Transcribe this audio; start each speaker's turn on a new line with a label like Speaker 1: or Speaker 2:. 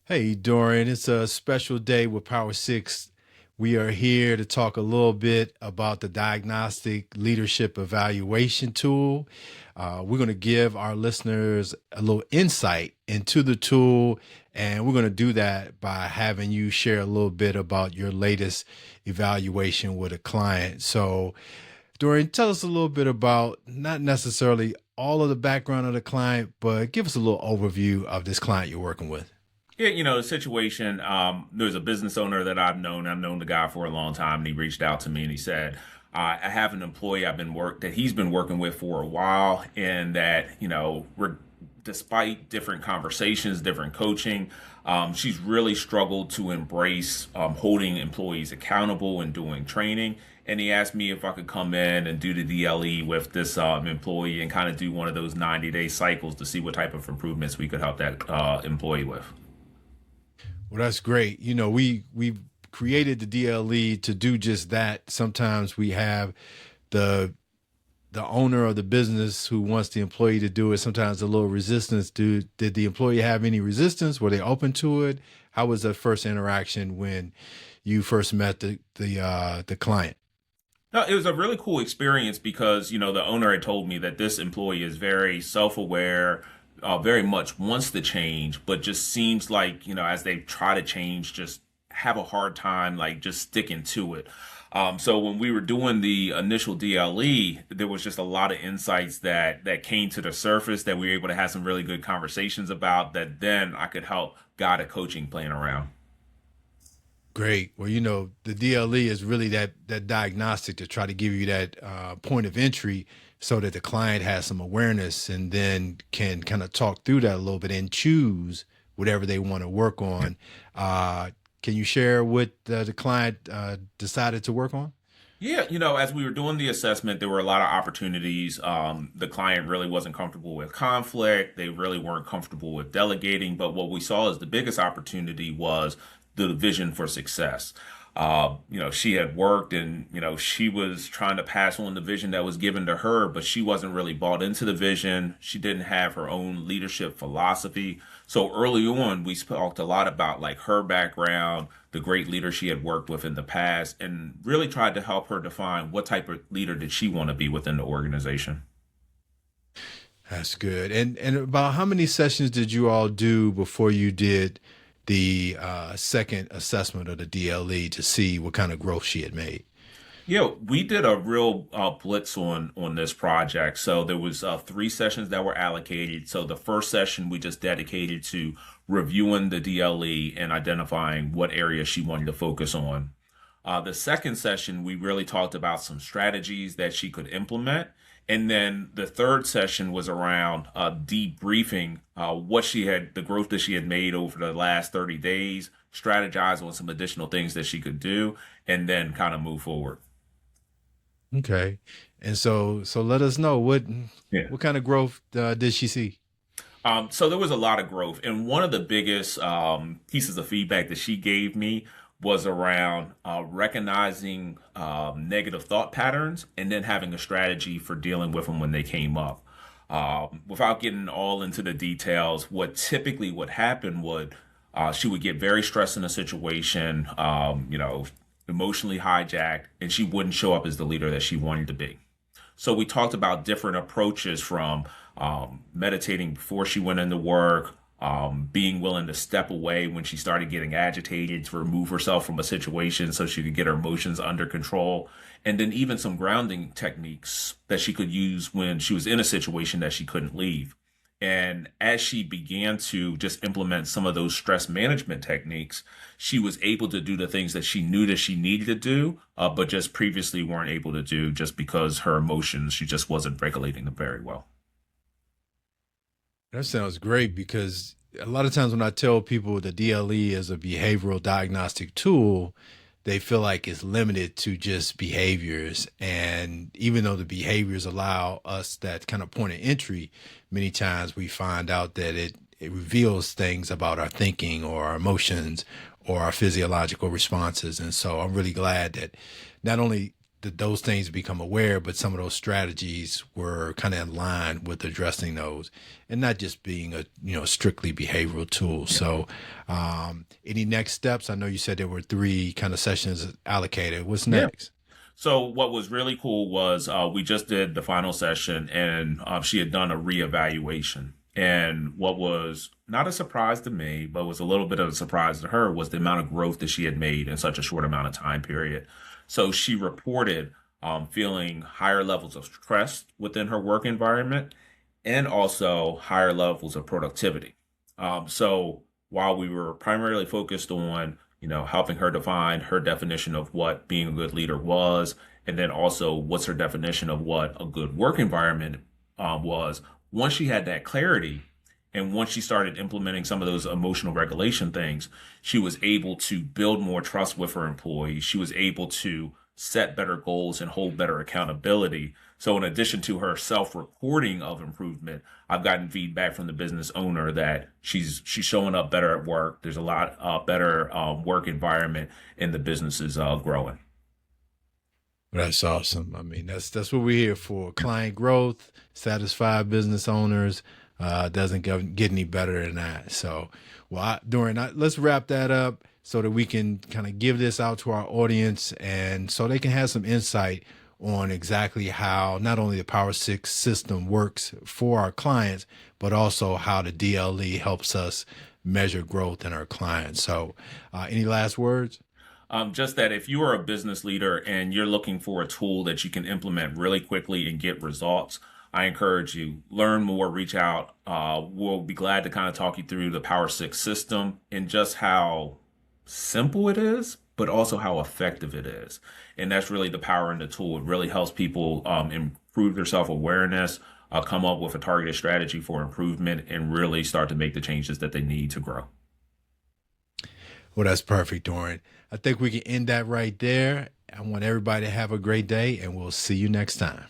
Speaker 1: Hey, Dorian, it's a special day with Power Six. We are here to talk a little bit about the Diagnostic Leadership Evaluation tool. We're going to give our listeners a little insight into the tool, and we're going to do that by having you share a little bit about your latest evaluation with a client. So, Dorian, tell us a little bit about not necessarily all of the background of the client, but give us a little overview of this client you're working with.
Speaker 2: Yeah, the situation, there's a business owner that I've known. I've known the guy for a long time, and he reached out to me and he said, I have an employee that he's been working with for a while, and that, despite different conversations, different coaching, she's really struggled to embrace holding employees accountable and doing training. And he asked me if I could come in and do the DLE with this employee and kind of do one of those 90-day cycles to see what type of improvements we could help that employee with.
Speaker 1: Well, that's great. We created the DLE to do just that. Sometimes we have the the owner of the business who wants the employee to do it. Sometimes a little resistance. Did the employee have any resistance? Were they open to it? How was the first interaction when you first met the client?
Speaker 2: No, it was a really cool experience because, the owner had told me that this employee is very self-aware, very much wants to change, but just seems like, as they try to change, just have a hard time, like just sticking to it. So when we were doing the initial DLE, there was just a lot of insights that came to the surface that we were able to have some really good conversations about that then I could help guide a coaching plan around.
Speaker 1: Great. Well, the DLE is really that diagnostic to try to give you that point of entry so that the client has some awareness and then can kind of talk through that a little bit and choose whatever they want to work on. Can you share what the client decided to work on?
Speaker 2: Yeah, as we were doing the assessment, there were a lot of opportunities. The client really wasn't comfortable with conflict. They really weren't comfortable with delegating. But what we saw as the biggest opportunity was the vision for success. She had worked and, she was trying to pass on the vision that was given to her, but she wasn't really bought into the vision. She didn't have her own leadership philosophy. So early on, we talked a lot about like her background, the great leaders she had worked with in the past, and really tried to help her define what type of leader did she want to be within the organization.
Speaker 1: That's good. And about how many sessions did you all do before you did the second assessment of the DLE to see what kind of growth she had made?
Speaker 2: Yeah, we did a real blitz on this project. So there was three sessions that were allocated. So the first session we just dedicated to reviewing the DLE and identifying what areas she wanted to focus on. The second session we really talked about some strategies that she could implement. And then the third session was around debriefing the growth that she had made over the last 30 days, strategize on some additional things that she could do, and then kind of move forward.
Speaker 1: Okay. And so let us know
Speaker 2: Yeah.
Speaker 1: what kind of growth did she see?
Speaker 2: So there was a lot of growth. And one of the biggest pieces of feedback that she gave me was around recognizing negative thought patterns and then having a strategy for dealing with them when they came up. Without getting all into the details, what typically would happen would she would get very stressed in a situation, emotionally hijacked, and she wouldn't show up as the leader that she wanted to be. So we talked about different approaches from meditating before she went into work, being willing to step away when she started getting agitated to remove herself from a situation so she could get her emotions under control, and then even some grounding techniques that she could use when she was in a situation that she couldn't leave. And as she began to just implement some of those stress management techniques, she was able to do the things that she knew that she needed to do, but just previously weren't able to do just because her emotions, she just wasn't regulating them very well.
Speaker 1: That sounds great because a lot of times when I tell people the DLE is a behavioral diagnostic tool, they feel like it's limited to just behaviors. And even though the behaviors allow us that kind of point of entry, many times we find out that it reveals things about our thinking or our emotions or our physiological responses. And so I'm really glad that not only those things become aware, but some of those strategies were kind of in line with addressing those, and not just being a strictly behavioral tool. So, any next steps? I know you said there were 3 kind of sessions allocated. What's
Speaker 2: Yeah.
Speaker 1: next?
Speaker 2: So what was really cool was we just did the final session, and she had done a reevaluation. And what was not a surprise to me, but was a little bit of a surprise to her, was the amount of growth that she had made in such a short amount of time period. So she reported feeling higher levels of stress within her work environment, and also higher levels of productivity. So while we were primarily focused on, helping her define her definition of what being a good leader was, and then also what's her definition of what a good work environment was, once she had that clarity, and once she started implementing some of those emotional regulation things, she was able to build more trust with her employees. She was able to set better goals and hold better accountability. So in addition to her self-reporting of improvement, I've gotten feedback from the business owner that she's showing up better at work. There's a lot better work environment, and the business is growing.
Speaker 1: That's awesome. I mean, that's what we're here for. Client growth, satisfied business owners. Doesn't get any better than that. So, Dorian, let's wrap that up so that we can kind of give this out to our audience, and so they can have some insight on exactly how not only the Power Six system works for our clients, but also how the DLE helps us measure growth in our clients. So, any last words?
Speaker 2: Just that if you are a business leader and you're looking for a tool that you can implement really quickly and get results, I encourage you, learn more, reach out. We'll be glad to kind of talk you through the Power Six system and just how simple it is, but also how effective it is. And that's really the power in the tool. It really helps people improve their self-awareness, come up with a targeted strategy for improvement, and really start to make the changes that they need to grow.
Speaker 1: Well, that's perfect, Dorian. I think we can end that right there. I want everybody to have a great day, and we'll see you next time.